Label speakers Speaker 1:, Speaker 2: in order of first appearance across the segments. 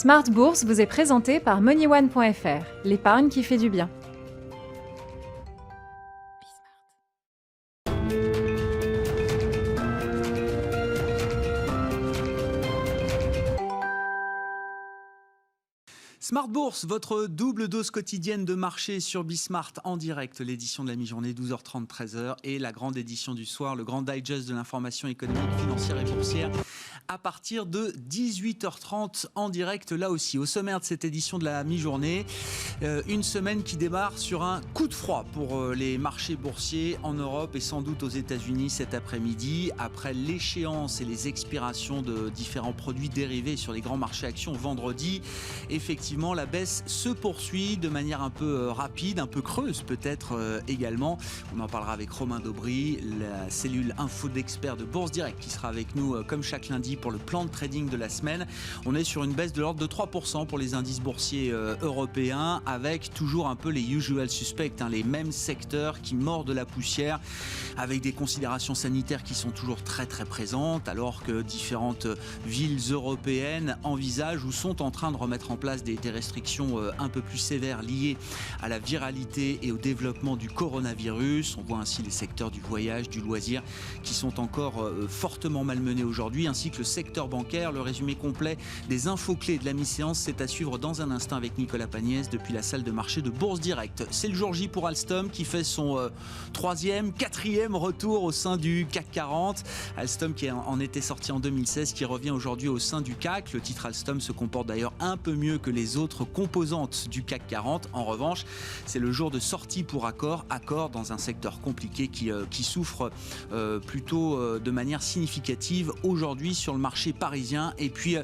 Speaker 1: Smart Bourse vous est présenté par MoneyOne.fr, l'épargne qui fait du bien.
Speaker 2: Smart Bourse, votre double dose quotidienne de marché sur Bismart en direct, l'édition de la mi-journée 12h30, 13h et la grande édition du soir, le grand digest de l'information économique, financière et boursière à partir de 18h30 en direct là aussi. Au sommaire de cette édition de la mi-journée, une semaine qui démarre sur un coup de froid pour les marchés boursiers en Europe et sans doute aux États-Unis cet après-midi. Après l'échéance et les expirations de différents produits dérivés sur les grands marchés actions vendredi, effectivement la baisse se poursuit de manière un peu rapide, un peu creuse peut-être également. On en parlera avec Romain Daubry, la cellule info d'experts de Bourse Direct qui sera avec nous comme chaque lundi pour le plan de trading de la semaine. On est sur une baisse de l'ordre de 3% pour les indices boursiers européens, avec toujours un peu les usual suspects, les mêmes secteurs qui mordent la poussière, avec des considérations sanitaires qui sont toujours très très présentes, alors que différentes villes européennes envisagent ou sont en train de remettre en place des restrictions un peu plus sévères liées à la viralité et au développement du coronavirus. On voit ainsi les secteurs du voyage, du loisir qui sont encore fortement malmenés aujourd'hui, ainsi que le secteur bancaire. Le résumé complet des infos clés de la mi-séance, c'est à suivre dans un instant avec Nicolas Pagnès depuis la salle de marché de Bourse Direct. C'est le jour J pour Alstom qui fait son quatrième retour au sein du CAC 40. Alstom qui en était sorti en 2016, qui revient aujourd'hui au sein du CAC. Le titre Alstom se comporte d'ailleurs un peu mieux que les autres composantes du CAC 40. En revanche, c'est le jour de sortie pour Accor dans un secteur compliqué qui souffre plutôt de manière significative aujourd'hui sur le marché parisien. Et puis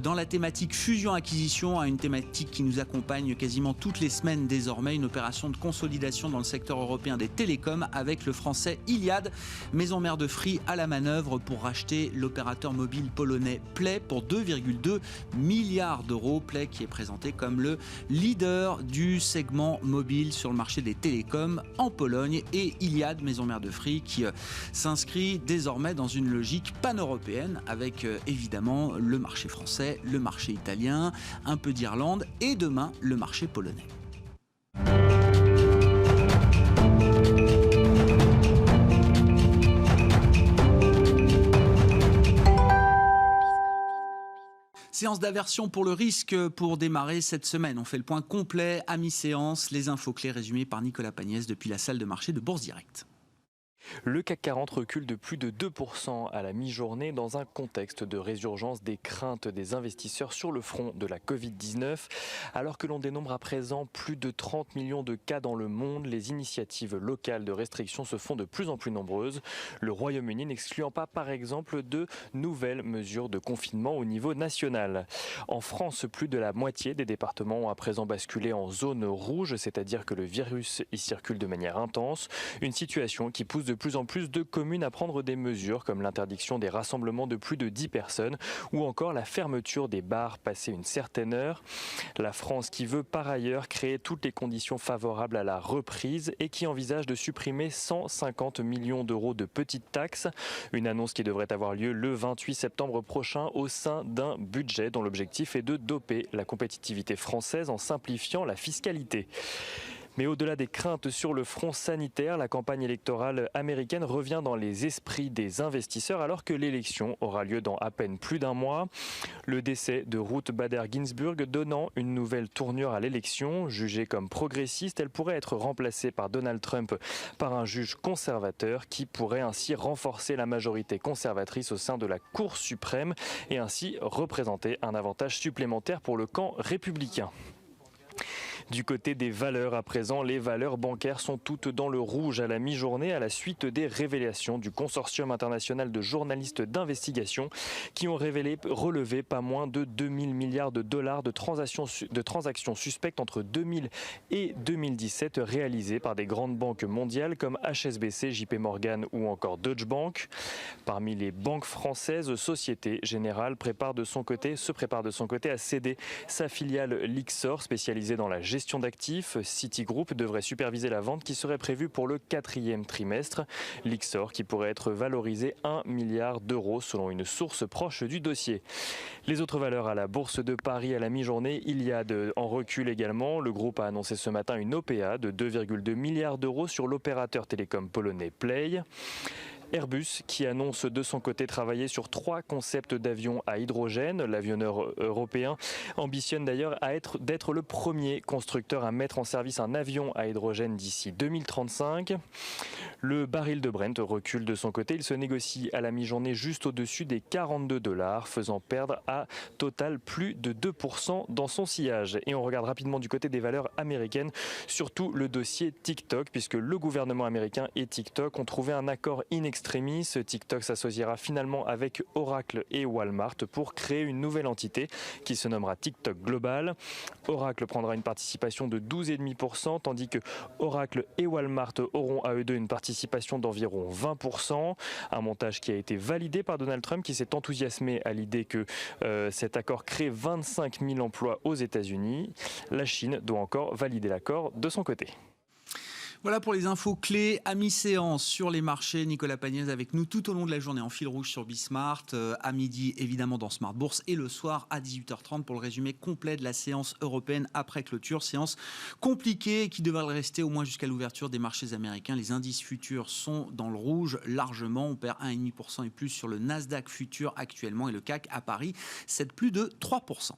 Speaker 2: dans la thématique fusion-acquisition, une thématique qui nous accompagne quasiment toutes les semaines désormais, une opération de consolidation dans le secteur européen des télécoms avec le français Iliad, maison mère de Free à la manœuvre pour racheter l'opérateur mobile polonais Play pour 2,2 milliards d'euros. Play qui est présenté comme le leader du segment mobile sur le marché des télécoms en Pologne, et Iliad, maison mère de Free, qui s'inscrit désormais dans une logique pan-européenne avec évidemment le marché français, le marché italien, un peu d'Irlande et demain le marché polonais. Séance d'aversion pour le risque pour démarrer cette semaine. On fait le point complet à mi-séance. Les infos clés résumées par Nicolas Pagnès depuis la salle de marché de Bourse Direct.
Speaker 3: Le CAC 40 recule de plus de 2% à la mi-journée dans un contexte de résurgence des craintes des investisseurs sur le front de la Covid-19. Alors que l'on dénombre à présent plus de 30 millions de cas dans le monde, les initiatives locales de restriction se font de plus en plus nombreuses. Le Royaume-Uni n'excluant pas par exemple de nouvelles mesures de confinement au niveau national. En France, plus de la moitié des départements ont à présent basculé en zone rouge, c'est-à-dire que le virus y circule de manière intense. Une situation qui pousse de plus en plus de communes à prendre des mesures comme l'interdiction des rassemblements de plus de 10 personnes ou encore la fermeture des bars passé une certaine heure. La France qui veut par ailleurs créer toutes les conditions favorables à la reprise et qui envisage de supprimer 150 millions d'euros de petites taxes. Une annonce qui devrait avoir lieu le 28 septembre prochain au sein d'un budget dont l'objectif est de doper la compétitivité française en simplifiant la fiscalité. Mais au-delà des craintes sur le front sanitaire, la campagne électorale américaine revient dans les esprits des investisseurs alors que l'élection aura lieu dans à peine plus d'un mois. Le décès de Ruth Bader Ginsburg donnant une nouvelle tournure à l'élection. Jugée comme progressiste, elle pourrait être remplacée par Donald Trump par un juge conservateur qui pourrait ainsi renforcer la majorité conservatrice au sein de la Cour suprême et ainsi représenter un avantage supplémentaire pour le camp républicain. Du côté des valeurs à présent, les valeurs bancaires sont toutes dans le rouge à la mi-journée à la suite des révélations du consortium international de journalistes d'investigation qui ont relevé pas moins de 2000 milliards de dollars de transactions suspectes entre 2000 et 2017 réalisées par des grandes banques mondiales comme HSBC, JP Morgan ou encore Deutsche Bank. Parmi les banques françaises, Société Générale se prépare de son côté à céder sa filiale Lyxor spécialisée dans la gestion gestion d'actifs, Citigroup devrait superviser la vente qui serait prévue pour le 4e trimestre. Lyxor qui pourrait être valorisé 1 milliard d'euros selon une source proche du dossier. Les autres valeurs à la Bourse de Paris à la mi-journée, Iliad en recul également. Le groupe a annoncé ce matin une OPA de 2,2 milliards d'euros sur l'opérateur télécom polonais Play. Airbus qui annonce de son côté travailler sur 3 concepts d'avions à hydrogène. L'avionneur européen ambitionne d'ailleurs d'être le premier constructeur à mettre en service un avion à hydrogène d'ici 2035. Le baril de Brent recule de son côté. Il se négocie à la mi-journée juste au-dessus des $42, faisant perdre à total plus de 2% dans son sillage. Et on regarde rapidement du côté des valeurs américaines, surtout le dossier TikTok, puisque le gouvernement américain et TikTok ont trouvé un accord in extremis. TikTok s'associera finalement avec Oracle et Walmart pour créer une nouvelle entité qui se nommera TikTok Global. Oracle prendra une participation de 12,5%, tandis que Oracle et Walmart auront à eux deux une participation d'environ 20%. Un montage qui a été validé par Donald Trump, qui s'est enthousiasmé à l'idée que cet accord crée 25 000 emplois aux États-Unis. La Chine doit encore valider l'accord de son côté.
Speaker 2: Voilà pour les infos clés à mi-séance sur les marchés. Nicolas Pagnès avec nous tout au long de la journée en fil rouge sur Bismart, à midi évidemment dans Smart Bourse et le soir à 18h30 pour le résumé complet de la séance européenne après clôture. Séance compliquée qui devrait rester au moins jusqu'à l'ouverture des marchés américains. Les indices futurs sont dans le rouge largement. On perd 1,5% et plus sur le Nasdaq futur actuellement et le CAC à Paris cède plus de 3%.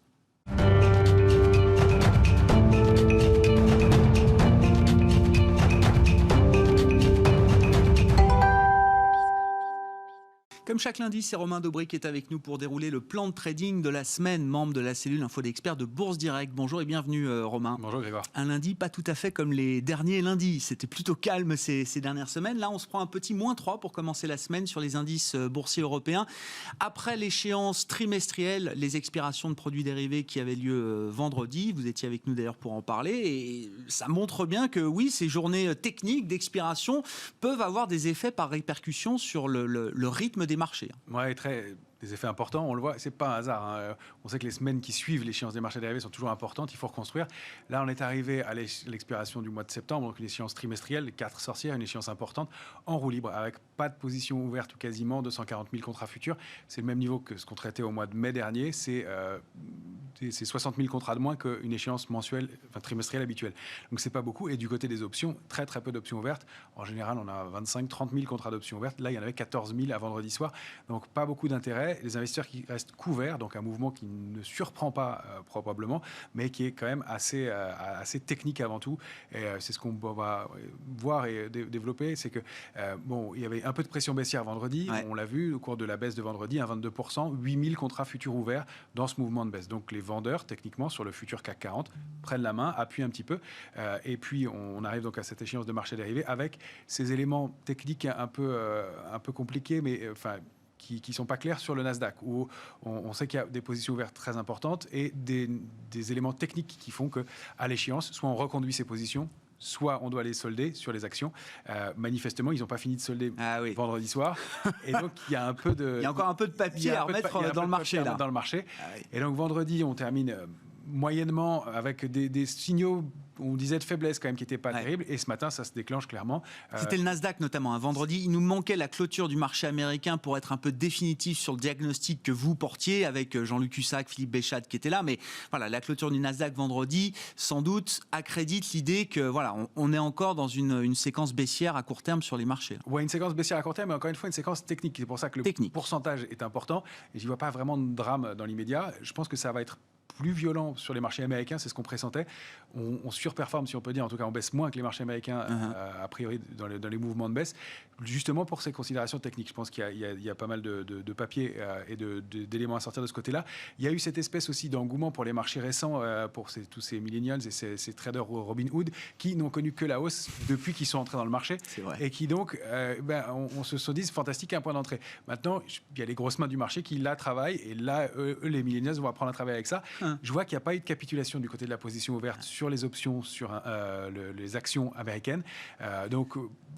Speaker 2: Comme chaque lundi, c'est Romain Dobré qui est avec nous pour dérouler le plan de trading de la semaine, membre de la cellule Info d'Experts de Bourse Direct. Bonjour et bienvenue Romain.
Speaker 4: Bonjour Grégoire.
Speaker 2: Un lundi pas tout à fait comme les derniers lundis, c'était plutôt calme ces dernières semaines. Là, on se prend un petit -3 pour commencer la semaine sur les indices boursiers européens. Après l'échéance trimestrielle, les expirations de produits dérivés qui avaient lieu vendredi, vous étiez avec nous d'ailleurs pour en parler, et ça montre bien que oui, ces journées techniques d'expiration peuvent avoir des effets par répercussion sur le rythme des marchés.
Speaker 4: Ouais, des effets importants, on le voit, c'est pas un hasard. Hein. On sait que les semaines qui suivent l'échéance des marchés dérivés sont toujours importantes, il faut reconstruire. Là, on est arrivé à l'expiration du mois de septembre, donc une échéance trimestrielle, les 4 sorcières, une échéance importante, en roue libre, avec pas de position ouverte ou quasiment, 240 000 contrats futurs. C'est le même niveau que ce qu'on traitait au mois de mai dernier, c'est 60 000 contrats de moins qu'une échéance mensuelle, enfin trimestrielle habituelle. Donc c'est pas beaucoup. Et du côté des options, très peu d'options ouvertes. En général, on a 25-30 000 contrats d'options ouvertes. Là, il y en avait 14 000 à vendredi soir. Donc pas beaucoup d'intérêt. Les investisseurs qui restent couverts, donc un mouvement qui ne surprend pas probablement, mais qui est quand même assez technique avant tout. Et c'est ce qu'on va voir et développer, c'est que il y avait un peu de pression baissière vendredi. Ouais. On l'a vu au cours de la baisse de vendredi, 22%, 8 000 contrats futurs ouverts dans ce mouvement de baisse. Donc les vendeurs, techniquement, sur le futur CAC 40, prennent la main, appuient un petit peu, et puis on arrive donc à cette échéance de marché dérivé avec ces éléments techniques un peu compliqués, mais qui ne sont pas clairs sur le Nasdaq, où on sait qu'il y a des positions ouvertes très importantes et des éléments techniques qui font qu'à l'échéance, soit on reconduit ces positions, soit on doit les solder sur les actions. Manifestement, ils n'ont pas fini de solder vendredi soir. Et donc, il y a
Speaker 2: encore un peu de papier à remettre dans le marché.
Speaker 4: Dans le marché. Et donc, vendredi, on termine moyennement avec des signaux, on disait de faiblesse quand même, qui n'étaient pas terribles. Et ce matin, ça se déclenche clairement.
Speaker 2: C'était le Nasdaq notamment. Vendredi, il nous manquait la clôture du marché américain pour être un peu définitif sur le diagnostic que vous portiez avec Jean-Luc Hussac, Philippe Béchat qui était là. Mais voilà, la clôture du Nasdaq vendredi, sans doute, accrédite l'idée que voilà, on est encore dans une séquence baissière à court terme sur les marchés.
Speaker 4: Oui, une séquence baissière à court terme, mais encore une fois, une séquence technique. C'est pour ça que le pourcentage est important. Et je n'y vois pas vraiment de drame dans l'immédiat. Je pense que ça va être plus violent sur les marchés américains, c'est ce qu'on pressentait. On surperforme, si on peut dire, en tout cas on baisse moins que les marchés américains a priori dans les mouvements de baisse, justement pour ces considérations techniques. Je pense qu'il y a pas mal de papiers et d'éléments à sortir de ce côté-là. Il y a eu cette espèce aussi d'engouement pour les marchés récents, pour tous ces millennials et ces traders Robinhood qui n'ont connu que la hausse depuis qu'ils sont entrés dans le marché et qui donc, on se dit fantastique, un point d'entrée. Maintenant, il y a les grosses mains du marché qui là travaillent et là, eux, les millennials vont apprendre à travailler avec ça. Je vois qu'il n'y a pas eu de capitulation du côté de la position ouverte sur les options, sur les actions américaines.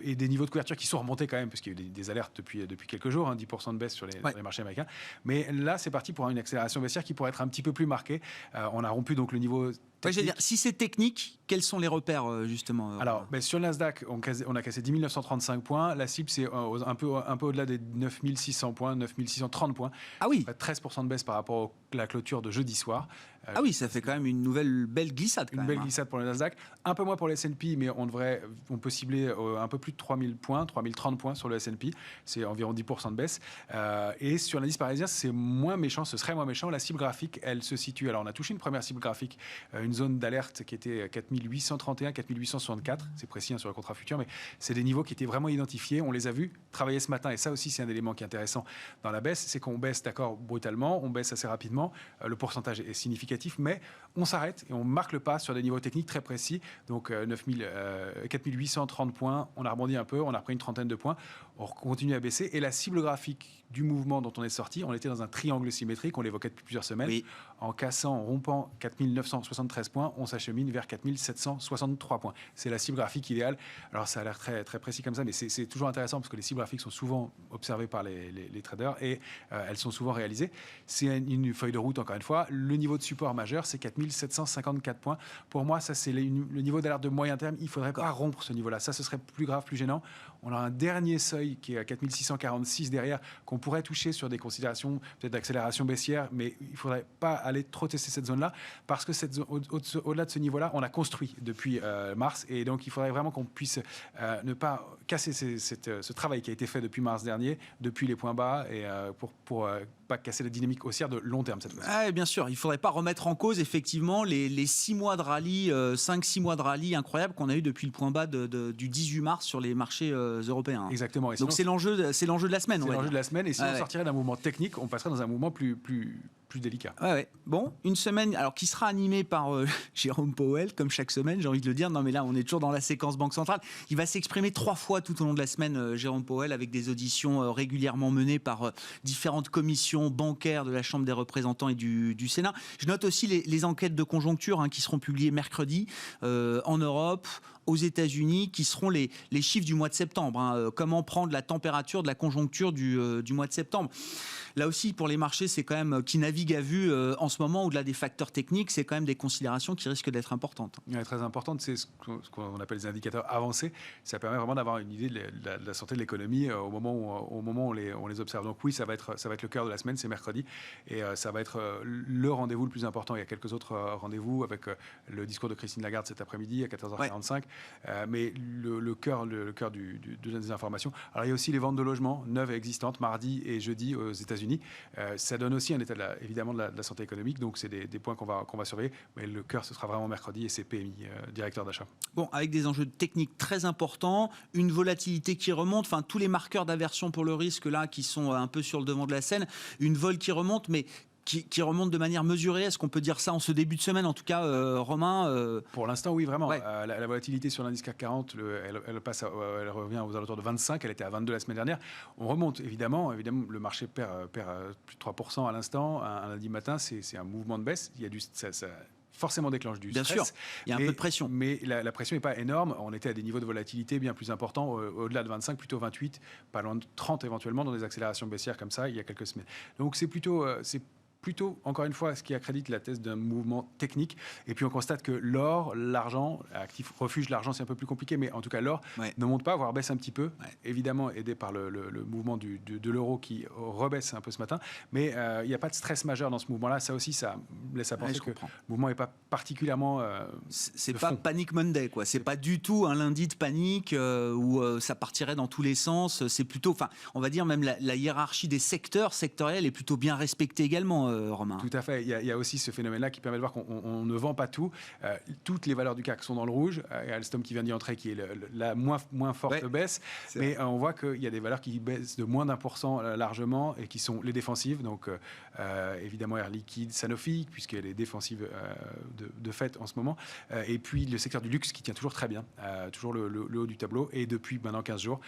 Speaker 4: Et des niveaux de couverture qui sont remontés quand même, parce qu'il y a eu des alertes depuis quelques jours, 10% de baisse sur les marchés américains. Mais là, c'est parti pour une accélération baissière qui pourrait être un petit peu plus marquée. On a rompu donc le niveau
Speaker 2: j'allais dire, si c'est technique, quels sont les repères justement
Speaker 4: Alors, sur le Nasdaq, on a cassé 10 935 points. La cible, c'est un peu au-delà des 9 600 points, 9 630 points.
Speaker 2: Ah oui.
Speaker 4: 13% de baisse par rapport à la clôture de jeudi soir.
Speaker 2: Ah oui, ça fait quand même une nouvelle belle glissade.
Speaker 4: Une belle glissade pour le Nasdaq. Un peu moins pour le S&P, mais on peut cibler un peu plus de 3000 points, 3030 points sur le S&P. C'est environ 10% de baisse. Et sur l'indice parisien, c'est moins méchant, ce serait moins méchant. La cible graphique, elle se situe. Alors, on a touché une première cible graphique, une zone d'alerte qui était 4831, 4864. C'est précis sur le contrat futur, mais c'est des niveaux qui étaient vraiment identifiés. On les a vus travailler ce matin. Et ça aussi, c'est un élément qui est intéressant dans la baisse. C'est qu'on baisse, d'accord, brutalement, on baisse assez rapidement. Le pourcentage est significatif, mais on s'arrête et on marque le pas sur des niveaux techniques très précis. Donc 4830 points, on a rebondi un peu, on a repris une trentaine de points, on continue à baisser. Et la cible graphique du mouvement dont on est sorti, on était dans un triangle symétrique, on l'évoquait depuis plusieurs semaines. Oui. En cassant, en rompant 4973 points, on s'achemine vers 4763 points. C'est la cible graphique idéale. Alors ça a l'air très, très précis comme ça, mais c'est toujours intéressant parce que les cibles graphiques sont souvent observées par les traders et elles sont souvent réalisées. C'est une feuille de route, encore une fois. Le niveau de support majeur, c'est 4754 points. Pour moi, ça, c'est le niveau d'alerte de moyen terme. Il ne faudrait pas rompre ce niveau-là. Ça, ce serait plus grave, plus gênant. On a un dernier seuil qui est à 4646 derrière, qu'on pourrait toucher sur des considérations peut-être d'accélération baissière, mais il ne faudrait pas aller trop tester cette zone-là, parce que au-delà de ce niveau-là, on a construit depuis mars, et donc il faudrait vraiment qu'on puisse ne pas casser ce travail qui a été fait depuis mars dernier, depuis les points bas, et pour pas casser la dynamique haussière de long terme cette fois-ci.
Speaker 2: Ah, bien sûr, il ne faudrait pas remettre en cause effectivement les 6 mois de rallye, 5-6 mois de rallye incroyables qu'on a eu depuis le point bas du 18 mars sur les marchés européens.
Speaker 4: Exactement. Et
Speaker 2: donc c'est l'enjeu de la semaine.
Speaker 4: C'est l'enjeu de la semaine, et si on sortirait d'un mouvement technique, on passerait dans un mouvement plus délicat.
Speaker 2: Ouais. Bon, une semaine alors qui sera animée par Jérôme Powell, comme chaque semaine, j'ai envie de le dire. Non, mais là, on est toujours dans la séquence Banque Centrale. Il va s'exprimer 3 fois tout au long de la semaine, Jérôme Powell, avec des auditions régulièrement menées par différentes commissions bancaires de la Chambre des représentants et du Sénat. Je note aussi les enquêtes de conjoncture qui seront publiées mercredi en Europe, aux États-Unis, qui seront les chiffres du mois de septembre. Comment prendre la température de la conjoncture du mois de septembre. Là aussi, pour les marchés, c'est quand même qui naviguent à vue en ce moment, au-delà des facteurs techniques, c'est quand même des considérations qui risquent d'être importantes.
Speaker 4: Très importante, c'est ce qu'on appelle les indicateurs avancés. Ça permet vraiment d'avoir une idée de la santé de l'économie au moment où on les observe. Donc oui, ça va être le cœur de la semaine, c'est mercredi, et ça va être le rendez-vous le plus important. Il y a quelques autres rendez-vous avec le discours de Christine Lagarde cet après-midi à 14h45. Ouais. Mais le cœur des informations. Alors il y a aussi les ventes de logements neuves et existantes mardi et jeudi aux États-Unis. Ça donne aussi un état évidemment de la santé économique, donc c'est des points qu'on va surveiller, mais le cœur ce sera vraiment mercredi, et c'est PMI, directeur d'achat.
Speaker 2: Bon, avec des enjeux techniques très importants, une volatilité qui remonte, enfin tous les marqueurs d'aversion pour le risque là qui sont un peu sur le devant de la scène, une vol qui remonte, mais qui remonte de manière mesurée. Est-ce qu'on peut dire ça en ce début de semaine, en tout cas, Romain
Speaker 4: Pour l'instant, oui, vraiment. Ouais. La volatilité sur l'indice CAC 40, elle revient aux alentours de 25. Elle était à 22 la semaine dernière. On remonte, évidemment. Le marché perd plus de 3% à l'instant. Un lundi matin, c'est un mouvement de baisse. Il y a ça forcément déclenche du stress.
Speaker 2: Bien sûr, il y a un peu de pression.
Speaker 4: Mais la pression n'est pas énorme. On était à des niveaux de volatilité bien plus importants, au-delà de 25, plutôt 28, pas loin de 30 éventuellement, dans des accélérations baissières comme ça, il y a quelques semaines. Donc c'est plutôt, encore une fois, ce qui accrédite la thèse d'un mouvement technique. Et puis on constate que l'or, l'argent, actif refuge, l'argent c'est un peu plus compliqué, mais en tout cas l'or ne monte pas, voire baisse un petit peu, évidemment aidé par le mouvement de l'euro qui rebaisse un peu ce matin. Mais il n'y a pas de stress majeur dans ce mouvement-là. Ça aussi, ça laisse à penser que le mouvement n'est pas particulièrement...
Speaker 2: c'est pas Panic Monday, quoi. C'est pas du tout un lundi de panique où ça partirait dans tous les sens. C'est plutôt, on va dire même la hiérarchie des sectoriels est plutôt bien respectée également. Romain.
Speaker 4: Tout à fait. Il y a aussi ce phénomène-là qui permet de voir qu'on ne vend pas tout. Toutes les valeurs du CAC sont dans le rouge. Il y a Alstom qui vient d'y entrer, qui est la moins forte baisse. Mais on voit qu'il y a des valeurs qui baissent de moins d'1% largement et qui sont les défensives. Donc évidemment Air Liquide, Sanofi, puisqu'elle est défensive de fait en ce moment. Et puis le secteur du luxe qui tient toujours très bien, toujours le haut du tableau, et depuis maintenant 15 jours.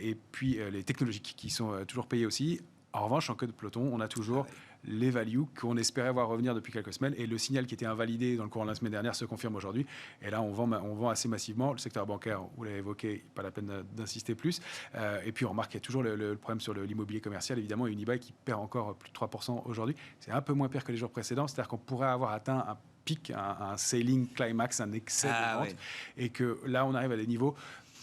Speaker 4: Et puis les technologiques qui sont toujours payées aussi. En revanche, en queue de peloton, on a toujours les values qu'on espérait voir revenir depuis quelques semaines, et le signal qui était invalidé dans le courant de la semaine dernière se confirme aujourd'hui. Et là, on vend assez massivement. Le secteur bancaire, vous l'avez évoqué, pas la peine d'insister plus. Et puis on remarque qu'il y a toujours le problème sur l'immobilier commercial, évidemment, et Unibail qui perd encore plus de 3% aujourd'hui. C'est un peu moins pire que les jours précédents, c'est-à-dire qu'on pourrait avoir atteint pic, un sailing climax, un excès de vente, et que là, on arrive à des niveaux.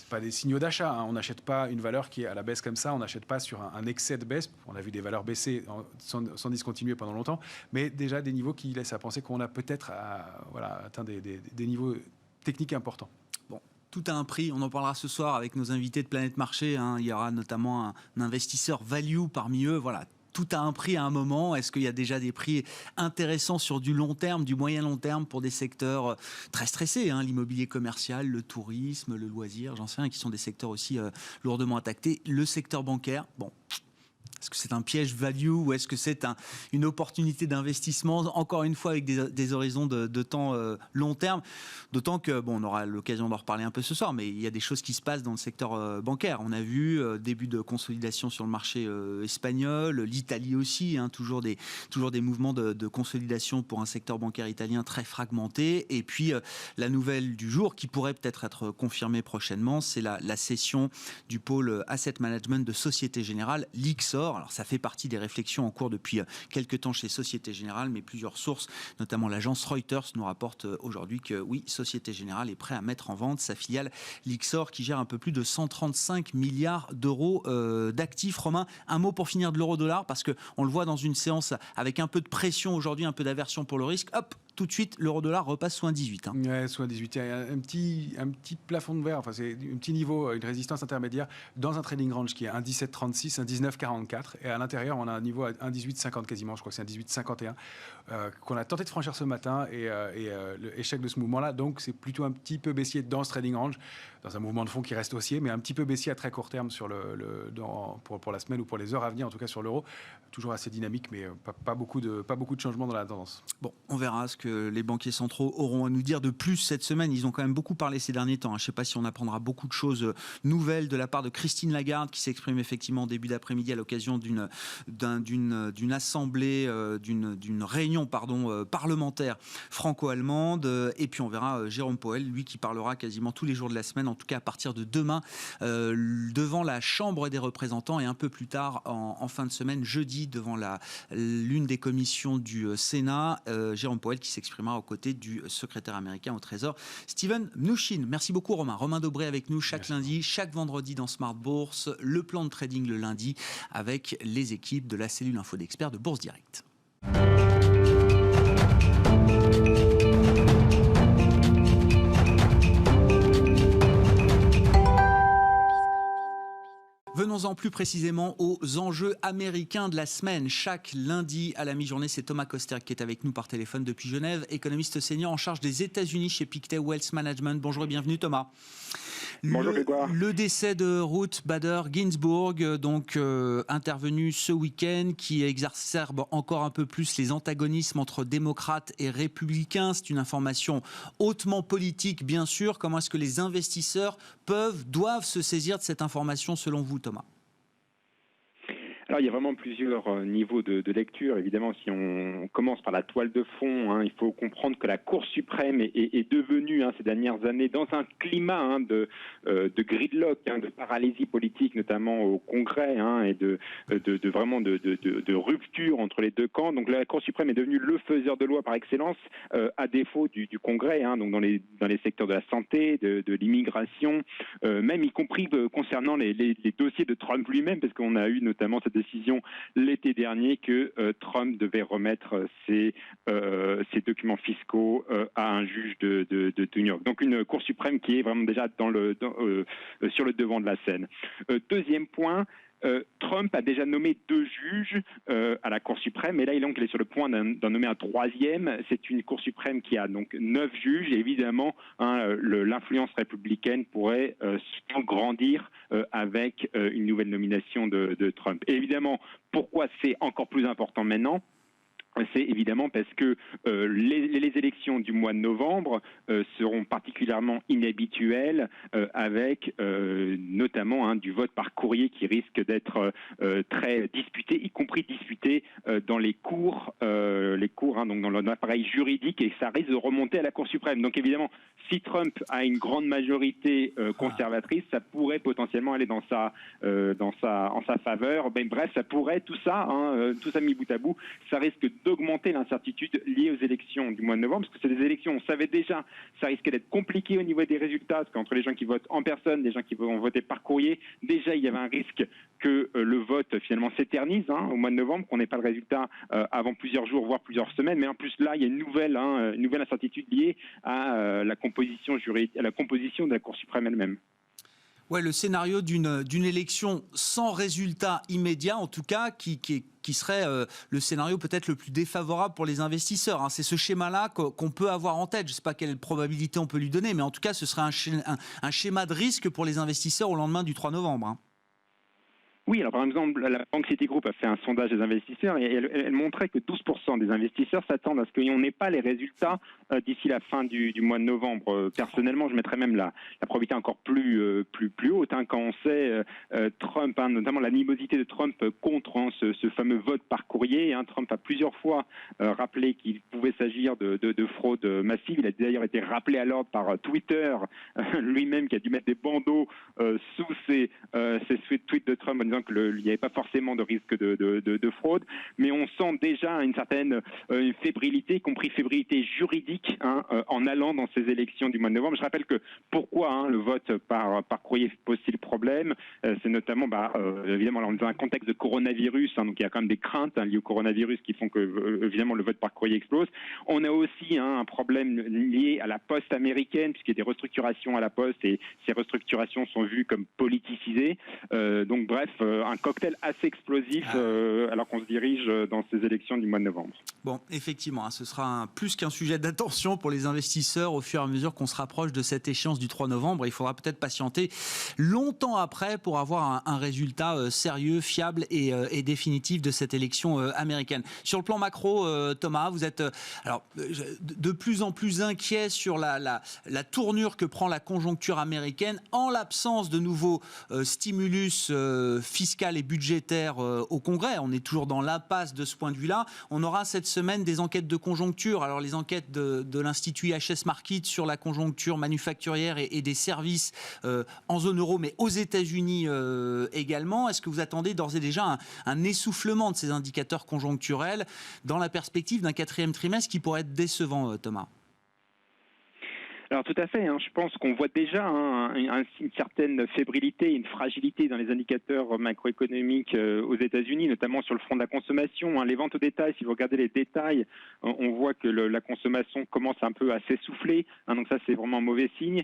Speaker 4: Pas des signaux d'achat. On n'achète pas une valeur qui est à la baisse comme ça. On n'achète pas sur un excès de baisse. On a vu des valeurs baisser sans discontinuer pendant longtemps, mais déjà des niveaux qui laissent à penser qu'on a peut-être atteint des niveaux techniques importants.
Speaker 2: Bon. Tout a un prix, on en parlera ce soir avec nos invités de Planète Marché. Il y aura notamment un investisseur value parmi eux. Voilà. Tout a un prix à un moment. Est-ce qu'il y a déjà des prix intéressants sur du long terme, du moyen long terme pour des secteurs très stressés, l'immobilier commercial, le tourisme, le loisir, j'en sais rien, qui sont des secteurs aussi lourdement attaqués. Le secteur bancaire, bon. Est-ce que c'est un piège value ou est-ce que c'est une opportunité d'investissement, encore une fois avec des horizons de temps long terme, d'autant que, on aura l'occasion d'en reparler un peu ce soir, mais il y a des choses qui se passent dans le secteur bancaire. On a vu début de consolidation sur le marché espagnol, l'Italie aussi, toujours des mouvements de consolidation pour un secteur bancaire italien très fragmenté. Et puis la nouvelle du jour, qui pourrait peut-être être confirmée prochainement, c'est la cession du pôle Asset Management de Société Générale, Lyxor. Alors ça fait partie des réflexions en cours depuis quelques temps chez Société Générale, mais plusieurs sources, notamment l'agence Reuters, nous rapportent aujourd'hui que oui, Société Générale est prêt à mettre en vente sa filiale Lyxor qui gère un peu plus de 135 milliards d'euros d'actifs. Romain, un mot pour finir de l'euro-dollar, parce qu'on le voit dans une séance avec un peu de pression aujourd'hui, un peu d'aversion pour le risque. Hop, tout de suite, l'euro-dollar repasse sous 1,18.
Speaker 4: Ouais, sous 1,18. Il y a un petit plafond de verre, enfin c'est un petit niveau, une résistance intermédiaire dans un trading range qui est 1,1736, 1,1944. Et à l'intérieur, on a un niveau à 1,1850 quasiment, je crois que c'est 1,1851, qu'on a tenté de franchir ce matin, et l'échec de ce mouvement-là. Donc c'est plutôt un petit peu baissier dans ce trading range, dans un mouvement de fond qui reste haussier, mais un petit peu baissier à très court terme pour la semaine ou pour les heures à venir, en tout cas sur l'euro. Toujours assez dynamique, mais pas beaucoup de changements dans la tendance.
Speaker 2: Bon, on verra ce que les banquiers centraux auront à nous dire de plus cette semaine. Ils ont quand même beaucoup parlé ces derniers temps. Je ne sais pas si on apprendra beaucoup de choses nouvelles de la part de Christine Lagarde, qui s'exprime effectivement en début d'après-midi à l'occasion d'une assemblée, d'une réunion parlementaire franco-allemande. Et puis on verra Jérôme Powell, lui qui parlera quasiment tous les jours de la semaine, en tout cas à partir de demain, devant la Chambre des représentants, et un peu plus tard en fin de semaine, jeudi, devant l'une des commissions du Sénat. Jérôme Powell qui s'exprimera aux côtés du secrétaire américain au Trésor, Steven Mnuchin. Merci beaucoup Romain. Romain Dobré avec nous chaque lundi, chaque vendredi dans Smart Bourse. Le plan de trading le lundi avec les équipes de la cellule Info d'Experts de Bourse Direct. Venons-en plus précisément aux enjeux américains de la semaine. Chaque lundi à la mi-journée, c'est Thomas Koster qui est avec nous par téléphone depuis Genève, économiste senior en charge des États-Unis chez Pictet Wealth Management. Bonjour et bienvenue Thomas.
Speaker 5: Bonjour Grégoire.
Speaker 2: Le décès de Ruth Bader Ginsburg, donc intervenu ce week-end, qui exacerbe encore un peu plus les antagonismes entre démocrates et républicains. C'est une information hautement politique, bien sûr. Comment est-ce que les investisseurs doivent se saisir de cette information selon vous, Thomas ?
Speaker 5: Alors, il y a vraiment plusieurs niveaux de lecture. Évidemment, si on commence par la toile de fond, il faut comprendre que la Cour suprême est devenue ces dernières années dans un climat de gridlock, de paralysie politique, notamment au Congrès, et de rupture entre les deux camps. Donc la Cour suprême est devenue le faiseur de loi par excellence, à défaut du Congrès, donc dans les secteurs de la santé, de l'immigration, même y compris concernant les dossiers de Trump lui-même, parce qu'on a eu notamment cette décision l'été dernier que Trump devait remettre ses documents fiscaux à un juge de New York. Donc une Cour suprême qui est vraiment déjà sur le devant de la scène. Deuxième point, Trump a déjà nommé 2 juges à la Cour suprême, et là il est sur le point d'en nommer un 3e. C'est une Cour suprême qui a donc 9 juges, et évidemment l'influence républicaine pourrait grandir avec une nouvelle nomination de Trump. Et évidemment, pourquoi c'est encore plus important maintenant ? C'est évidemment parce que les élections du mois de novembre seront particulièrement inhabituelles, avec notamment du vote par courrier qui risque d'être très disputé, y compris disputé dans les cours, donc dans l'appareil juridique, et ça risque de remonter à la Cour suprême. Donc évidemment, si Trump a une grande majorité conservatrice, ça pourrait potentiellement aller en sa faveur. Bref, ça pourrait, tout ça mis bout à bout, ça risque d'augmenter l'incertitude liée aux élections du mois de novembre, parce que c'est des élections, on savait déjà, ça risquait d'être compliqué au niveau des résultats, parce qu'entre les gens qui votent en personne, les gens qui vont voter par courrier, déjà il y avait un risque que le vote finalement s'éternise au mois de novembre, qu'on n'ait pas le résultat avant plusieurs jours, voire plusieurs semaines, mais en plus là, il y a une nouvelle incertitude liée à la composition de la Cour suprême elle-même.
Speaker 2: Ouais, le scénario d'une élection sans résultat immédiat, en tout cas, qui serait le scénario peut-être le plus défavorable pour les investisseurs. C'est ce schéma-là qu'on peut avoir en tête. Je ne sais pas quelle probabilité on peut lui donner, mais en tout cas, ce serait un schéma de risque pour les investisseurs au lendemain du 3 novembre.
Speaker 5: Oui, alors par exemple, la banque Citigroup a fait un sondage des investisseurs et elle montrait que 12% des investisseurs s'attendent à ce qu'on n'ait pas les résultats d'ici la fin du mois de novembre. Personnellement, je mettrais même la probabilité encore plus haute quand on sait Trump, notamment l'animosité de Trump contre ce fameux vote par courrier. Trump a plusieurs fois rappelé qu'il pouvait s'agir de fraude massive. Il a d'ailleurs été rappelé à l'ordre par Twitter lui-même, qui a dû mettre des bandeaux sous ses tweets de Trump en disant qu'il n'y avait pas forcément de risque de fraude, mais on sent déjà une certaine fébrilité, y compris fébrilité juridique, en allant dans ces élections du mois de novembre. Je rappelle que pourquoi le vote par courrier pose-t-il problème, c'est notamment évidemment dans un contexte de coronavirus, donc il y a quand même des craintes liées au coronavirus qui font que évidemment le vote par courrier explose. On a aussi un problème lié à la poste américaine, puisqu'il y a des restructurations à la poste et ces restructurations sont vues comme politisées. Donc bref, un cocktail assez explosif alors qu'on se dirige dans ces élections du mois de novembre.
Speaker 2: Bon, effectivement, ce sera plus qu'un sujet d'attention pour les investisseurs au fur et à mesure qu'on se rapproche de cette échéance du 3 novembre. Il faudra peut-être patienter longtemps après pour avoir un résultat sérieux, fiable et définitif de cette élection américaine. Sur le plan macro, Thomas, vous êtes de plus en plus inquiet sur la tournure que prend la conjoncture américaine en l'absence de nouveaux stimulus fiscal et budgétaire au Congrès. On est toujours dans l'impasse de ce point de vue-là. On aura cette semaine des enquêtes de conjoncture. Alors les enquêtes de l'Institut IHS Markit sur la conjoncture manufacturière et des services en zone euro, mais aux États-Unis également. Est-ce que vous attendez d'ores et déjà un essoufflement de ces indicateurs conjoncturels dans la perspective d'un 4e trimestre qui pourrait être décevant, Thomas ?
Speaker 5: Alors tout à fait, je pense qu'on voit déjà une certaine fébrilité, une fragilité dans les indicateurs macroéconomiques aux États-Unis, notamment sur le front de la consommation. Les ventes au détail, si vous regardez les détails, on voit que la consommation commence un peu à s'essouffler, donc ça c'est vraiment un mauvais signe.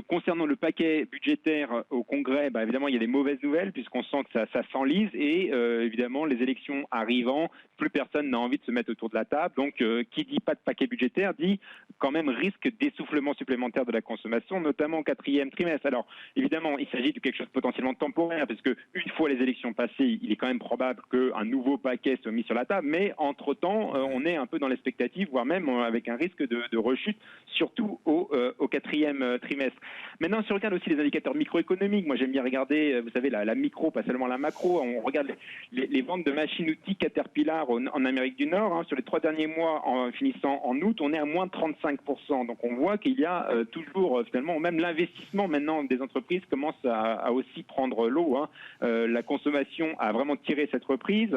Speaker 5: Concernant le paquet budgétaire au Congrès, évidemment il y a des mauvaises nouvelles puisqu'on sent que ça s'enlise et évidemment les élections arrivant, plus personne n'a envie de se mettre autour de la table. Donc qui dit pas de paquet budgétaire dit quand même risque d'essoufflement supplémentaire de la consommation, notamment au 4e trimestre. Alors, évidemment, il s'agit de quelque chose de potentiellement temporaire, parce qu'une fois les élections passées, il est quand même probable qu'un nouveau paquet soit mis sur la table, mais entre-temps, on est un peu dans l'expectative, voire même avec un risque de rechute, surtout au 4e trimestre. Maintenant, si on regarde aussi les indicateurs microéconomiques, moi j'aime bien regarder, vous savez, la micro, pas seulement la macro, on regarde les ventes de machines-outils Caterpillar en Amérique du Nord, sur les 3 derniers mois, finissant en août, on est à moins 35%. Donc on voit qu'il y a toujours finalement, même l'investissement maintenant des entreprises commence à aussi prendre l'eau. La consommation a vraiment tiré cette reprise,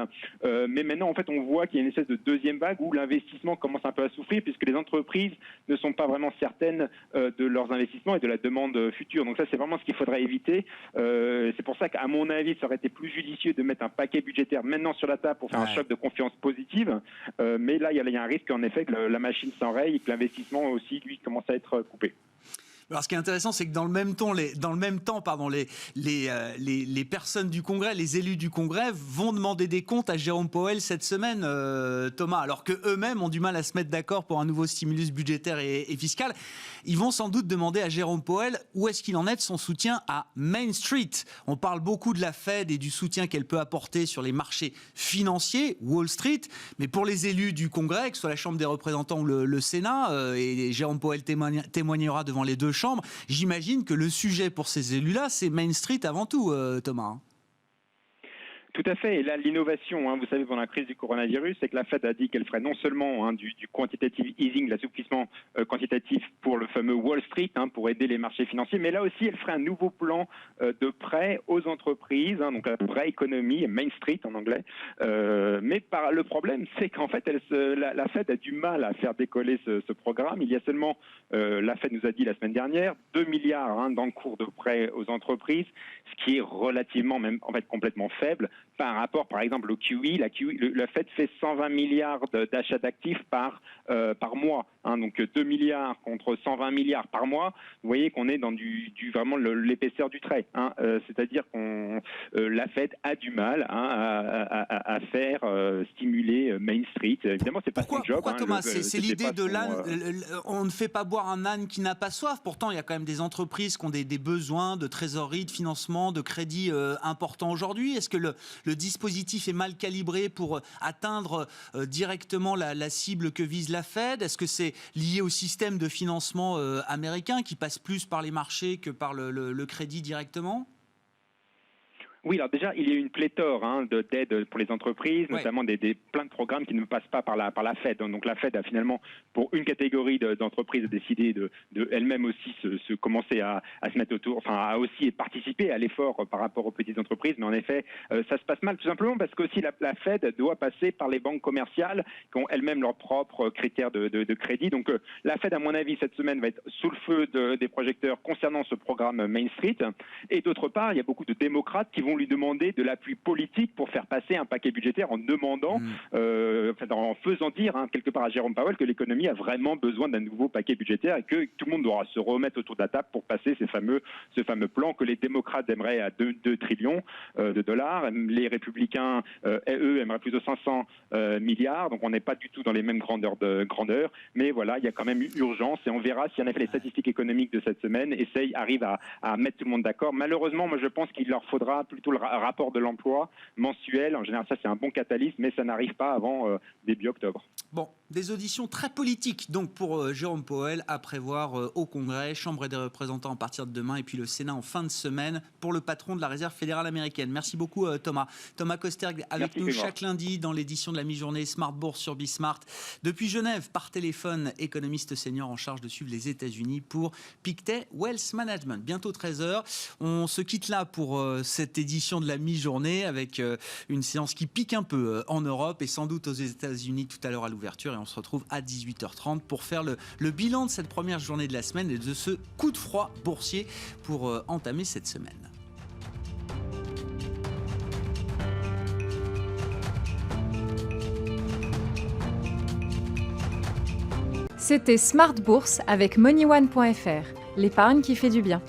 Speaker 5: mais maintenant en fait on voit qu'il y a une espèce de deuxième vague où l'investissement commence un peu à souffrir puisque les entreprises ne sont pas vraiment certaines de leurs investissements et de la demande future. Donc ça c'est vraiment ce qu'il faudrait éviter. C'est pour ça qu'à mon avis ça aurait été plus judicieux de mettre un paquet budgétaire maintenant sur la table pour faire un choc de confiance positive, mais là il y a un risque en effet que la machine s'enraye et que l'investissement aussi lui commence à être coupé.
Speaker 2: Alors, ce qui est intéressant, c'est que dans le même temps, les personnes du Congrès, les élus du Congrès vont demander des comptes à Jérôme Powell cette semaine, Thomas, alors qu'eux-mêmes ont du mal à se mettre d'accord pour un nouveau stimulus budgétaire et fiscal. Ils vont sans doute demander à Jérôme Powell où est-ce qu'il en est de son soutien à Main Street. On parle beaucoup de la Fed et du soutien qu'elle peut apporter sur les marchés financiers, Wall Street, mais pour les élus du Congrès, que ce soit la Chambre des représentants ou le Sénat, et Jérôme Powell témoignera devant les deux chambres, j'imagine que le sujet pour ces élus-là, c'est Main Street avant tout, Thomas.
Speaker 5: Tout à fait. Et là, l'innovation, vous savez, pendant la crise du coronavirus, c'est que la Fed a dit qu'elle ferait non seulement du quantitative easing, l'assouplissement quantitatif pour le fameux Wall Street pour aider les marchés financiers. Mais là aussi, elle ferait un nouveau plan de prêt aux entreprises, donc la vraie économie, Main Street en anglais. Mais le problème, c'est qu'en fait, la Fed a du mal à faire décoller ce programme. Il y a seulement, la Fed nous a dit la semaine dernière, 2 milliards d'encours de prêts aux entreprises, ce qui est relativement, même en fait complètement faible par rapport, par exemple, au QE. La Fed fait 120 milliards d'achats d'actifs par mois. Donc 2 milliards contre 120 milliards par mois. Vous voyez qu'on est dans vraiment l'épaisseur du trait. C'est-à-dire qu'on la Fed a du mal à faire stimuler Main Street. Évidemment, c'est pas son job.
Speaker 2: Pourquoi Thomas, c'est l'idée de l'âne. On ne fait pas boire un âne qui n'a pas soif. Pourtant, il y a quand même des entreprises qui ont des besoins de trésorerie, de financement, de crédit importants aujourd'hui. Est-ce que le dispositif est mal calibré pour atteindre directement la cible que vise la Fed? Est-ce que c'est lié au système de financement américain qui passe plus par les marchés que par le crédit directement?
Speaker 5: Oui, alors déjà, il y a une pléthore d'aides pour les entreprises, notamment plein de programmes qui ne passent pas par la Fed. Donc la Fed a finalement, pour une catégorie d'entreprises, décidé de elle-même aussi se commencer à se mettre autour, à aussi participer à l'effort par rapport aux petites entreprises. Mais en effet, ça se passe mal tout simplement parce que aussi la Fed doit passer par les banques commerciales qui ont elles-mêmes leurs propres critères de crédit. Donc la Fed, à mon avis, cette semaine va être sous le feu des projecteurs concernant ce programme Main Street. Et d'autre part, il y a beaucoup de démocrates qui vont lui demander de l'appui politique pour faire passer un paquet budgétaire en demandant, en faisant dire quelque part à Jérôme Powell que l'économie a vraiment besoin d'un nouveau paquet budgétaire et que tout le monde doit se remettre autour de la table pour passer ce fameux plan que les démocrates aimeraient à 2 trillions de dollars. Les républicains, eux, aimeraient plus de 500 milliards. Donc on n'est pas du tout dans les mêmes grandeurs. Mais voilà, il y a quand même urgence et on verra si en effet les statistiques économiques de cette semaine arrivent à mettre tout le monde d'accord. Malheureusement, moi je pense qu'il leur faudra plutôt le rapport de l'emploi mensuel. En général, ça c'est un bon catalyse, mais ça n'arrive pas avant début octobre.
Speaker 2: Bon, des auditions très politiques donc pour Jérôme Powell à prévoir au Congrès, Chambre des représentants à partir de demain et puis le Sénat en fin de semaine pour le patron de la Réserve fédérale américaine. Merci beaucoup Thomas. Thomas Kosterg avec nous chaque lundi dans l'édition de la mi-journée Smart Bourse sur Bismart. Depuis Genève, par téléphone, économiste senior en charge de suivre les États-Unis pour Pictet Wealth Management. Bientôt 13h. On se quitte là pour cette édition de la mi-journée avec une séance qui pique un peu en Europe et sans doute aux États-Unis tout à l'heure à l'ouverture. Et on se retrouve à 18h30 pour faire le bilan de cette première journée de la semaine et de ce coup de froid boursier pour entamer cette semaine.
Speaker 1: C'était Smart Bourse avec MoneyOne.fr, l'épargne qui fait du bien.